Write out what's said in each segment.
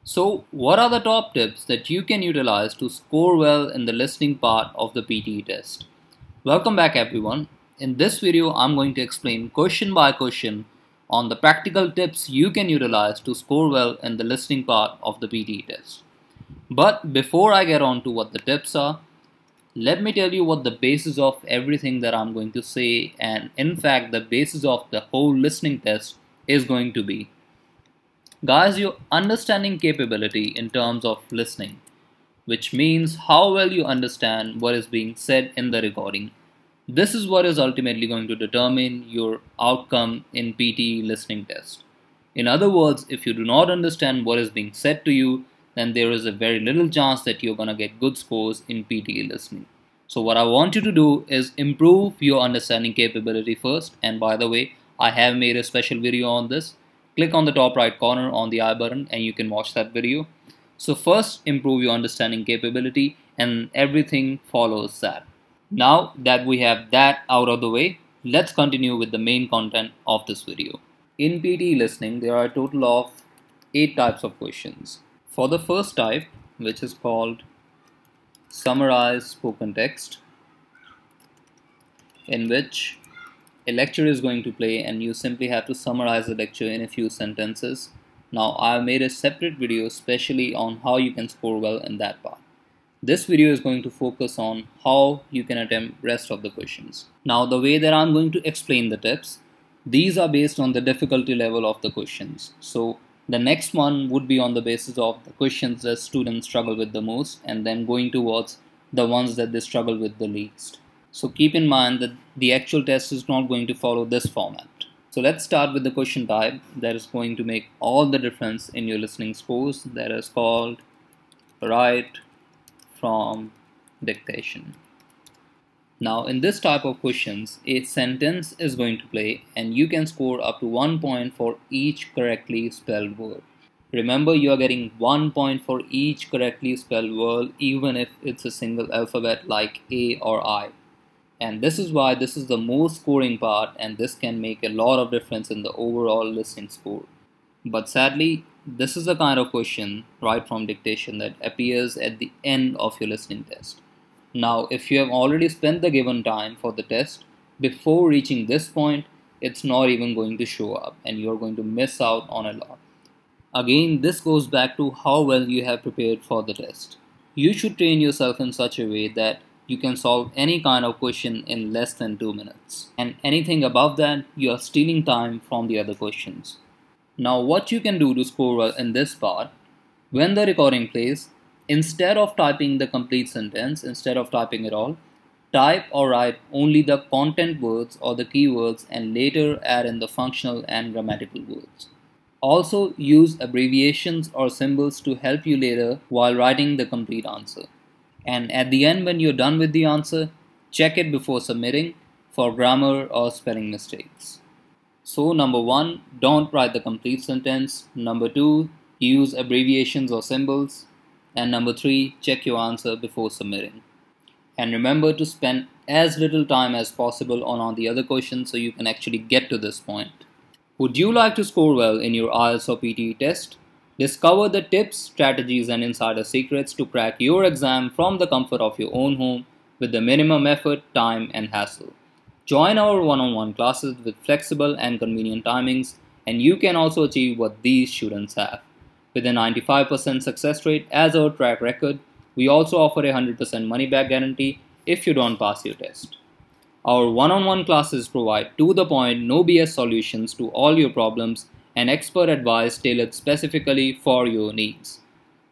So, what are the top tips that you can utilize to score well in the listening part of the PTE test? Welcome back everyone. In this video, I'm going to explain question by question on the practical tips you can utilize to score well in the listening part of the PTE test. But before I get on to what the tips are, let me tell you what the basis of everything that I'm going to say, and in fact the basis of the whole listening test is going to be. Guys, your understanding capability in terms of listening, which means how well you understand what is being said in the recording. This is what is ultimately going to determine your outcome in PTE listening test. In other words, if you do not understand what is being said to you, then there is a very little chance that you're going to get good scores in PTE listening. So what I want you to do is improve your understanding capability first. And by the way, I have made a special video on this. Click on the top right corner on the I button and you can watch that video. So first, improve your understanding capability and everything follows that. Now that we have that out of the way, let's continue with the main content of this video. In PTE listening, there are a total of 8 types of questions. For the first type, which is called summarize spoken text, in which a lecture is going to play and you simply have to summarize the lecture in a few sentences. Now I have made a separate video specially on how you can score well in that part. This video is going to focus on how you can attempt rest of the questions. Now the way that I'm going to explain the tips, these are based on the difficulty level of the questions. So the next one would be on the basis of the questions that students struggle with the most, and then going towards the ones that they struggle with the least. So keep in mind that the actual test is not going to follow this format. So let's start with the question type that is going to make all the difference in your listening scores, that is called write from dictation. Now in this type of questions, a sentence is going to play and you can score up to 1 point for each correctly spelled word. Remember, you are getting 1 point for each correctly spelled word even if it's a single alphabet like A or I. And this is why this is the most scoring part, and this can make a lot of difference in the overall listening score. But sadly, this is the kind of question right from dictation that appears at the end of your listening test. Now, if you have already spent the given time for the test, before reaching this point, it's not even going to show up and you're going to miss out on a lot. Again, this goes back to how well you have prepared for the test. You should train yourself in such a way that you can solve any kind of question in less than 2 minutes. And anything above that, you are stealing time from the other questions. Now, what you can do to score well in this part, when the recording plays, instead of typing the complete sentence, instead of typing it all, type or write only the content words or the keywords and later add in the functional and grammatical words. Also use abbreviations or symbols to help you later while writing the complete answer. And at the end, when you're done with the answer, check it before submitting for grammar or spelling mistakes. So number 1, don't write the complete sentence. Number 2, use abbreviations or symbols. And number 3, check your answer before submitting. And remember to spend as little time as possible on all the other questions so you can actually get to this point. Would you like to score well in your IELTS or PTE test? Discover the tips, strategies and insider secrets to crack your exam from the comfort of your own home with the minimum effort, time and hassle. Join our one-on-one classes with flexible and convenient timings, and you can also achieve what these students have. With a 95% success rate as our track record, we also offer a 100% money-back guarantee if you don't pass your test. Our one-on-one classes provide to-the-point, no BS solutions to all your problems and expert advice tailored specifically for your needs.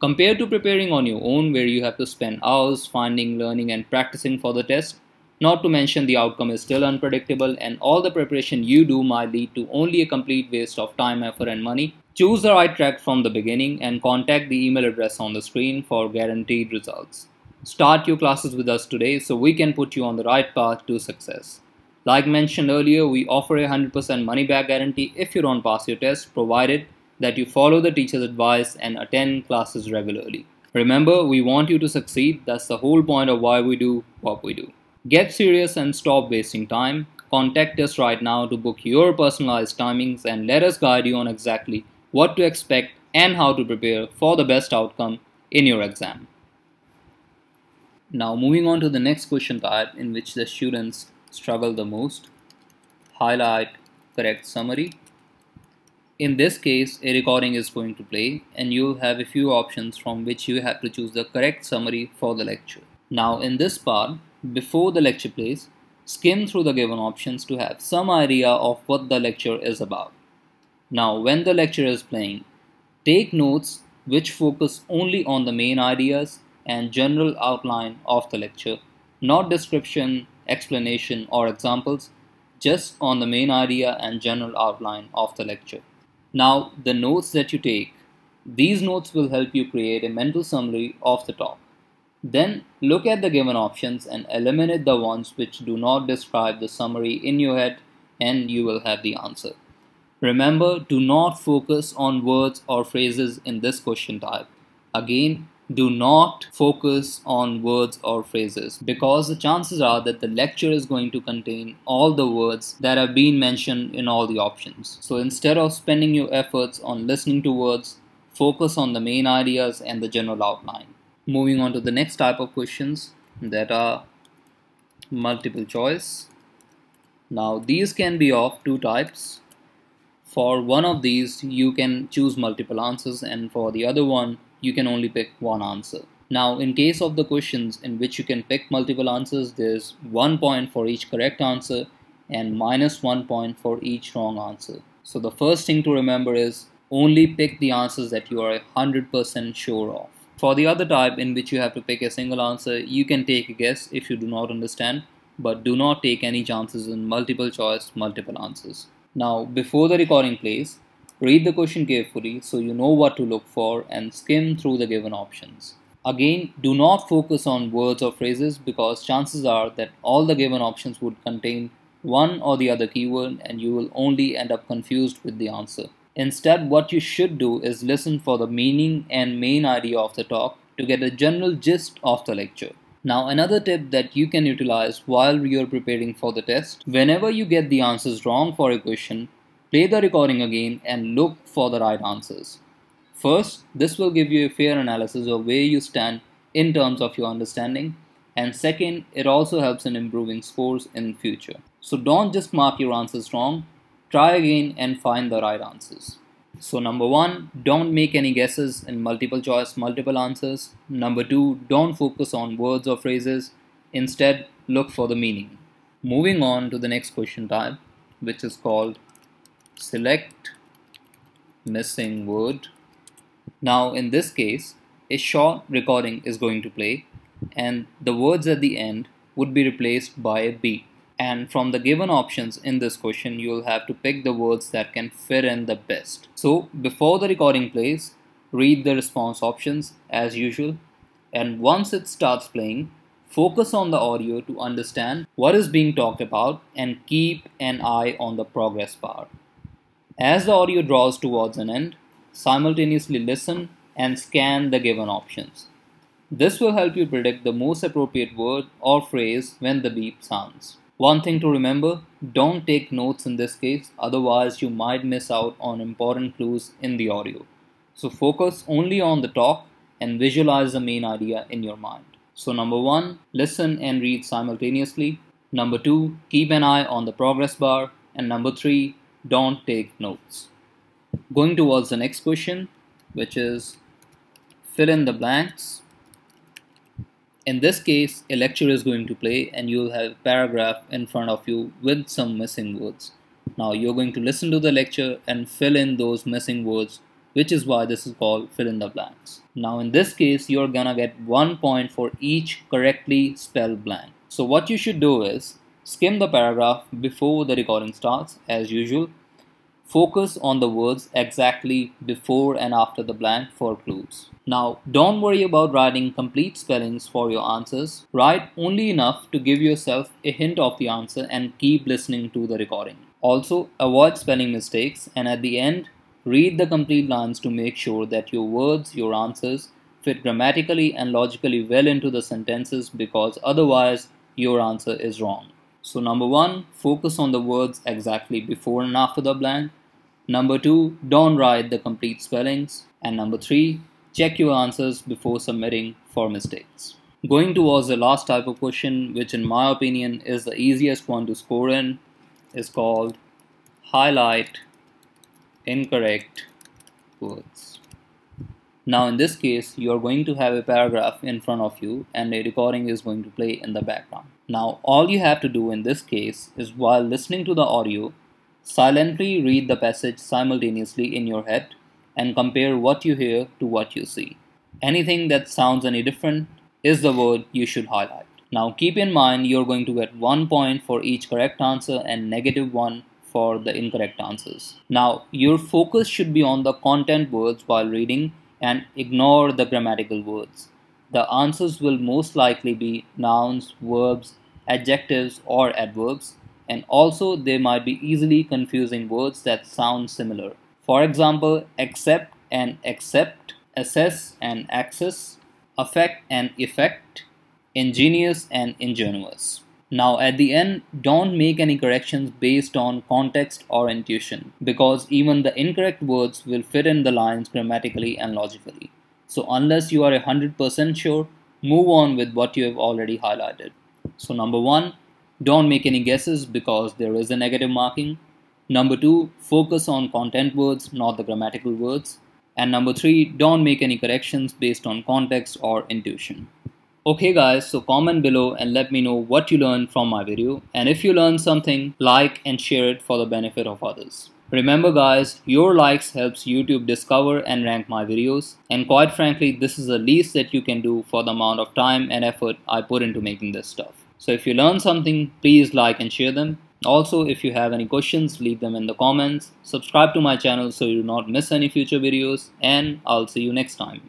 Compared to preparing on your own, where you have to spend hours finding, learning and practicing for the test, not to mention the outcome is still unpredictable and all the preparation you do might lead to only a complete waste of time, effort and money, choose the right track from the beginning and contact the email address on the screen for guaranteed results. Start your classes with us today so we can put you on the right path to success. Like mentioned earlier, we offer a 100% money back guarantee if you don't pass your test, provided that you follow the teacher's advice and attend classes regularly. Remember, we want you to succeed. That's the whole point of why we do what we do. Get serious and stop wasting time. Contact us right now to book your personalized timings and let us guide you on exactly what to expect and how to prepare for the best outcome in your exam. Now moving on to the next question type in which the students struggle the most, highlight correct summary. In this case, a recording is going to play and you'll have a few options from which you have to choose the correct summary for the lecture. Now in this part, before the lecture plays, skim through the given options to have some idea of what the lecture is about. Now when the lecture is playing, take notes which focus only on the main ideas and general outline of the lecture, not description, explanation or examples, just on the main idea and general outline of the lecture. Now the notes that you take, these notes will help you create a mental summary of the talk. Then look at the given options and eliminate the ones which do not describe the summary in your head and you will have the answer. Remember, do not focus on words or phrases in this question type. Again, do not focus on words or phrases because the chances are that the lecture is going to contain all the words that have been mentioned in all the options. So instead of spending your efforts on listening to words, focus on the main ideas and the general outline. Moving on to the next type of questions that are multiple choice. Now these can be of two types. For one of these you can choose multiple answers and for the other one you can only pick one answer. Now in case of the questions in which you can pick multiple answers, there's 1 point for each correct answer and -1 point for each wrong answer. So the first thing to remember is only pick the answers that you are 100% sure of. For the other type in which you have to pick a single answer, you can take a guess if you do not understand, but do not take any chances in multiple choice, multiple answers. Now before the recording plays, read the question carefully so you know what to look for and skim through the given options. Again, do not focus on words or phrases because chances are that all the given options would contain one or the other keyword and you will only end up confused with the answer. Instead, what you should do is listen for the meaning and main idea of the talk to get a general gist of the lecture. Now another tip that you can utilize while you're preparing for the test, whenever you get the answers wrong for a question, play the recording again and look for the right answers. First, this will give you a fair analysis of where you stand in terms of your understanding, and second, it also helps in improving scores in future. So don't just mark your answers wrong, try again and find the right answers. So number 1, don't make any guesses in multiple choice, multiple answers. Number 2, don't focus on words or phrases, instead look for the meaning. Moving on to the next question type, which is called select missing word. Now in this case, a short recording is going to play and the words at the end would be replaced by a beep. And from the given options in this question, you'll have to pick the words that can fit in the best. So before the recording plays, read the response options as usual, and once it starts playing, focus on the audio to understand what is being talked about and keep an eye on the progress bar. As the audio draws towards an end, simultaneously listen and scan the given options. This will help you predict the most appropriate word or phrase when the beep sounds. One thing to remember, don't take notes in this case, otherwise you might miss out on important clues in the audio. So focus only on the talk and visualize the main idea in your mind. So number 1, listen and read simultaneously. Number 2, keep an eye on the progress bar. And number 3, don't take notes. Going towards the next question, which is fill in the blanks. In this case, a lecture is going to play and you'll have a paragraph in front of you with some missing words. Now you're going to listen to the lecture and fill in those missing words, which is why this is called fill in the blanks. Now in this case, you're gonna get 1 point for each correctly spelled blank. So what you should do is skim the paragraph before the recording starts as usual. Focus on the words exactly before and after the blank for clues. Now, don't worry about writing complete spellings for your answers. Write only enough to give yourself a hint of the answer and keep listening to the recording. Also, avoid spelling mistakes and at the end, read the complete lines to make sure that your words, your answers, fit grammatically and logically well into the sentences because otherwise your answer is wrong. So number 1, focus on the words exactly before and after the blank. Number 2, don't write the complete spellings. And number 3, check your answers before submitting for mistakes. Going towards the last type of question, which in my opinion is the easiest one to score in, is called highlight incorrect words. Now in this case, you are going to have a paragraph in front of you and a recording is going to play in the background. Now all you have to do in this case is, while listening to the audio, silently read the passage simultaneously in your head and compare what you hear to what you see. Anything that sounds any different is the word you should highlight. Now keep in mind, you're going to get 1 point for each correct answer and -1 for the incorrect answers. Now your focus should be on the content words while reading and ignore the grammatical words. The answers will most likely be nouns, verbs, adjectives or adverbs, and also there might be easily confusing words that sound similar. For example, accept and accept, assess and access, affect and effect, ingenious and ingenuous. Now at the end, don't make any corrections based on context or intuition, because even the incorrect words will fit in the lines grammatically and logically. So unless you are 100% sure, move on with what you have already highlighted. So number 1, don't make any guesses because there is a negative marking. Number 2, focus on content words, not the grammatical words. And number 3, don't make any corrections based on context or intuition. Okay guys, so comment below and let me know what you learned from my video, and if you learned something, like and share it for the benefit of others. Remember guys, your likes helps YouTube discover and rank my videos, and quite frankly this is the least that you can do for the amount of time and effort I put into making this stuff. So if you learned something, please like and share them. Also, if you have any questions, leave them in the comments. Subscribe to my channel so you do not miss any future videos, and I'll see you next time.